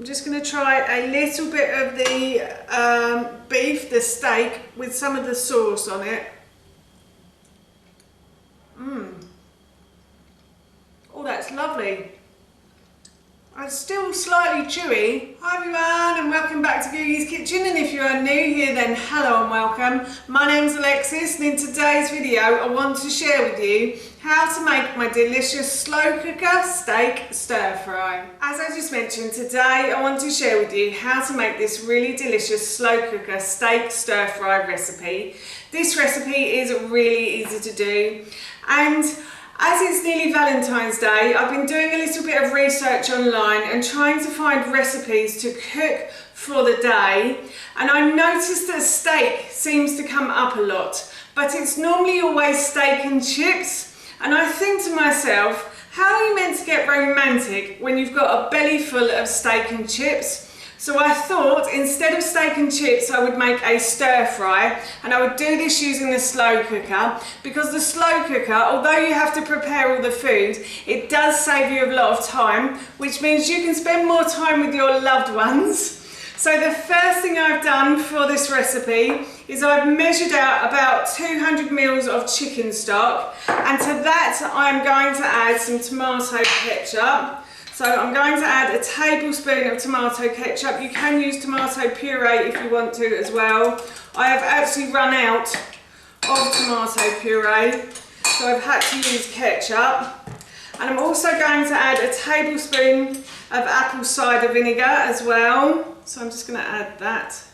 just going to try a little bit of the beef, the steak, with some of the sauce on it. Oh, that's lovely. It's still slightly chewy. Hi everyone, and welcome back to Googie's Kitchen, and if you are new here then hello and welcome. My name's Alexis, and in today's video I want to share with you how to make my delicious slow cooker steak stir fry. As I just mentioned, today I want to share with you how to make this really delicious slow cooker steak stir fry recipe. This recipe is really easy to do, and as it's nearly Valentine's Day, I've been doing a little bit of research online and trying to find recipes to cook for the day, and I noticed that steak seems to come up a lot, but it's normally always steak and chips, and I think to myself, how are you meant to get romantic when you've got a belly full of steak and chips? So I thought instead of steak and chips I would make a stir fry, and I would do this using the slow cooker, because the slow cooker, although you have to prepare all the food, it does save you a lot of time, which means you can spend more time with your loved ones. So the first thing I've done for this recipe is I've measured out about 200 ml of chicken stock, and to that I'm going to add some tomato ketchup. So I'm going to add a tablespoon of tomato ketchup. You can use tomato puree if you want to as well. I have actually run out of tomato puree, so I've had to use ketchup. And I'm also going to add a tablespoon of apple cider vinegar as well. So I'm just going to add that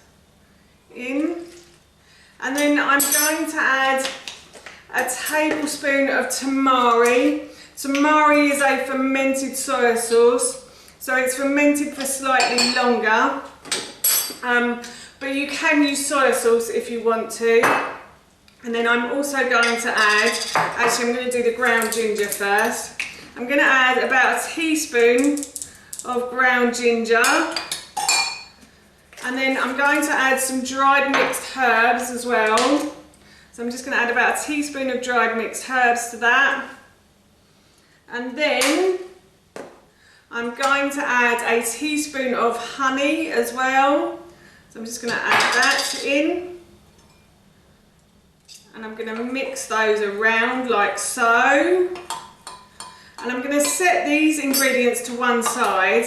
in. And then I'm going to add a tablespoon of tamari. Tamari is a fermented soy sauce, so it's fermented for slightly longer, but you can use soy sauce if you want to. And then I'm also going to add, actually I'm going to do the ground ginger first. I'm going to add about a teaspoon of ground ginger, and then I'm going to add some dried mixed herbs as well. So I'm just going to add about a teaspoon of dried mixed herbs to that. And then I'm going to add a teaspoon of honey as well. So I'm just going to add that in. And I'm going to mix those around like so. And I'm going to set these ingredients to one side.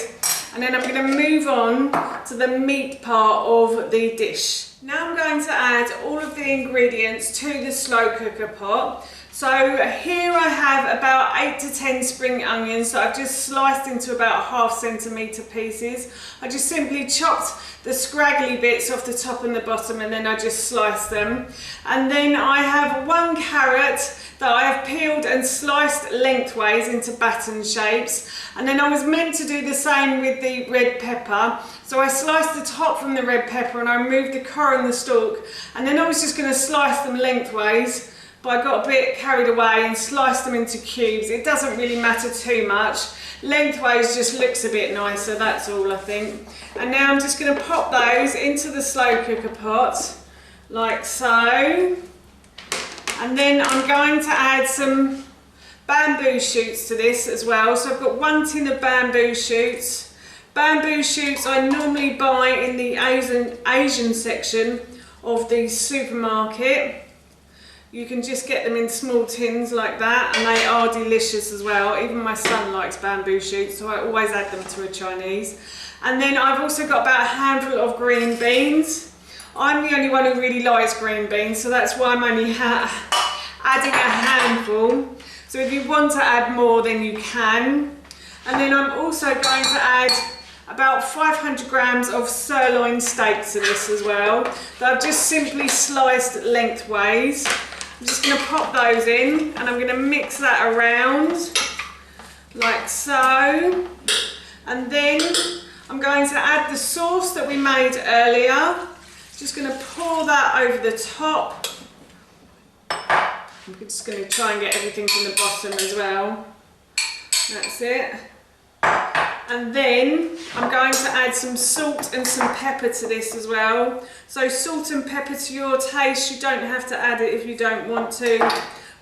And then I'm going to move on to the meat part of the dish. Now I'm going to add all of the ingredients to the slow cooker pot. So here I have about 8 to 10 spring onions that I've just sliced into about 1/2 centimetre pieces. I just simply chopped the scraggly bits off the top and the bottom, and then I just sliced them. And then I have 1 carrot that I have peeled and sliced lengthways into baton shapes. And then I was meant to do the same with the red pepper. So I sliced the top from the red pepper and I removed the core and the stalk. And then I was just going to slice them lengthways. But I got a bit carried away and sliced them into cubes. It doesn't really matter too much. Lengthways just looks a bit nicer, that's all I think. And now I'm just going to pop those into the slow cooker pot, like so. And then I'm going to add some bamboo shoots to this as well. So I've got 1 tin of bamboo shoots. Bamboo shoots I normally buy in the Asian section of the supermarket. You can just get them in small tins like that, and they are delicious as well. Even my son likes bamboo shoots, so I always add them to a Chinese. And then I've also got about a handful of green beans. I'm the only one who really likes green beans, so that's why I'm only adding a handful. So if you want to add more, then you can. And then I'm also going to add about 500 grams of sirloin steak to this as well, that I've just simply sliced lengthways. I'm just going to pop those in, and I'm going to mix that around like so. And then I'm going to add the sauce that we made earlier. Just going to pour that over the top. I'm just going to try and get everything from the bottom as well. That's it. And then I'm going to add some salt and some pepper to this as well. So salt and pepper to your taste. You don't have to add it if you don't want to.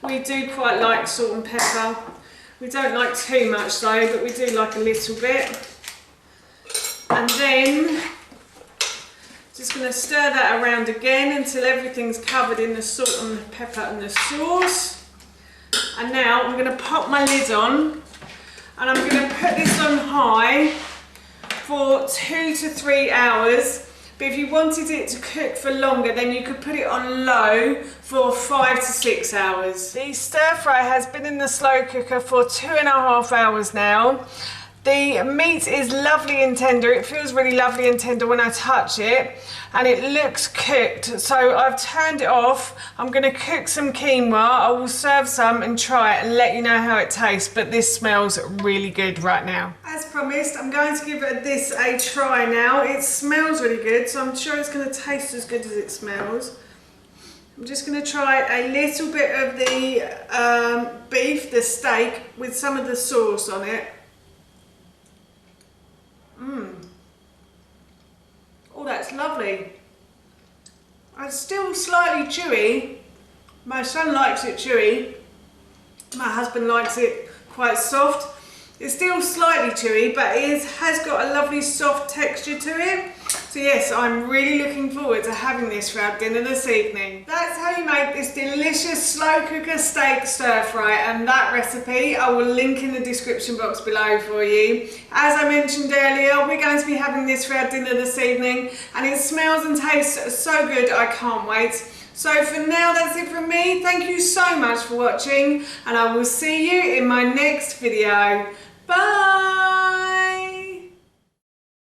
We do quite like salt and pepper. We don't like too much though, but we do like a little bit. And then just going to stir that around again until everything's covered in the salt and the pepper and the sauce. And now I'm going to pop my lid on and I'm going to put this on high for 2 to 3 hours. But if you wanted it to cook for longer, then you could put it on low for 5 to 6 hours. The stir fry has been in the slow cooker for 2.5 hours now. The meat is lovely and tender. It feels really lovely and tender when I touch it, and it looks cooked. So I've turned it off. I'm going to cook some quinoa. I will serve some and try it and let you know how it tastes, but this smells really good right now. As promised, I'm going to give this a try now. It smells really good, so I'm sure it's going to taste as good as it smells. I'm just going to try a little bit of the beef, the steak, with some of the sauce on it. Oh, that's lovely. It's still slightly chewy. My son likes it chewy. My husband likes it quite soft. It's still slightly chewy, but it has got a lovely soft texture to it. So yes, I'm really looking forward to having this for our dinner this evening. That's how you make this delicious slow cooker steak stir fry, and that recipe I will link in the description box below for you. As I mentioned earlier, we're going to be having this for our dinner this evening, and it smells and tastes so good, I can't wait. So for now, that's it from me. Thank you so much for watching, and I will see you in my next video. Bye!